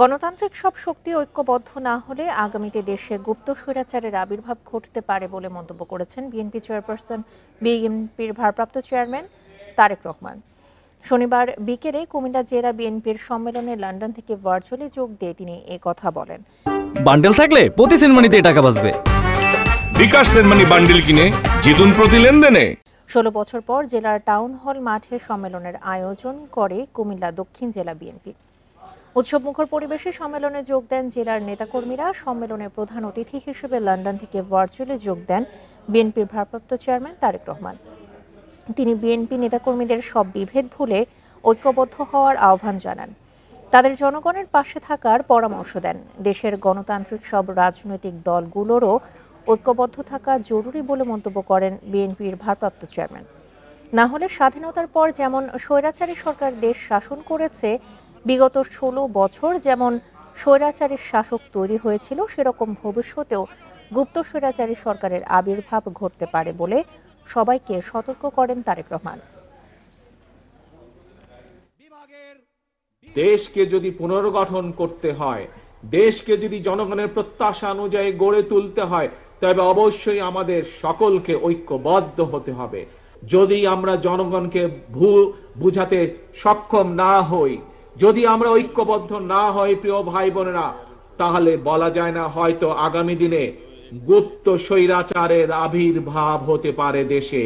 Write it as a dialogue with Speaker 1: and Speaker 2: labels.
Speaker 1: গণতান্ত্রিক সব শক্তি ঐক্যবদ্ধ না হলে আগামীতে দেশে গুপ্ত স্বৈরাচারের আবির্ভাব ঘটতে পারে বলে মন্তব্য করেছেন বিএনপি চেয়ারপারসন বিএনপির ভারপ্রাপ্ত চেয়ারম্যান তারেক রহমান। শনিবার বিকেলে কুমিল্লা জেলা বিএনপির সম্মেলনে লন্ডন থেকে ভার্চুয়ালি যোগ দিয়ে তিনি এ কথা বলেন।
Speaker 2: বান্ডেল থাকলে প্রতি সেনমানিতে টাকা বাঁচবে।
Speaker 3: বিকাশ সেনমানি বান্ডেল কিনে জিতুন প্রতি লেনদেনে।
Speaker 1: 16 বছর পর জেলার টাউন হল মাঠে সম্মেলনের আয়োজন করে কুমিল্লা দক্ষিণ জেলা বিএনপি। উৎসবমুখর পরিবেশে সম্মেলনে যোগ দেন জেলার নেতাকর্মীরা। সম্মেলনের প্রধান অতিথি হিসেবে লন্ডন থেকে ভার্চুয়ালি যোগ দেন বিএনপির ভারপ্রাপ্ত চেয়ারম্যান তারেক রহমান। তিনি বিএনপি নেতাকর্মীদের সব বিভেদ ভুলে ঐক্যবদ্ধ হওয়ার আহ্বান জানান, তাদের জনগণের পাশে থাকার পরামর্শ দেন। দেশের গণতান্ত্রিক সব রাজনৈতিক দলগুলোরও ঐক্যবদ্ধ থাকা জরুরি বলে মন্তব্য করেন বিএনপির ভারপ্রাপ্ত চেয়ারম্যান। না হলে স্বাধীনতার পর যেমন স্বৈরাচারী সরকার দেশ শাসন করেছে, বিগত 16 বছর যেমন স্বৈরাচারী শাসক তৈরি হয়েছিল, সেরকম ভবিষ্যতেও গুপ্ত স্বৈরাচারী সরকারের আবির্ভাব ঘটতে পারে বলে সবাইকে সতর্ক করেন তারেক রহমান।
Speaker 4: দেশকে যদি পুনর্গঠন করতে হয়, দেশকে যদি জনগণের প্রত্যাশা অনুযায়ী গড়ে তুলতে হয়, তবে অবশ্যই আমাদের সকলকে ঐক্যবদ্ধ হতে হবে। যদি আমরা জনগণকে বুঝাতে সক্ষম না হই, যদি আমরা ঐক্যবদ্ধ না হই প্রিয় ভাই বোনেরা, তাহলে বলা যায় না হয়তো আগামী দিনে গুপ্ত স্বৈরাচারের আবির্ভাব হতে পারে দেশে।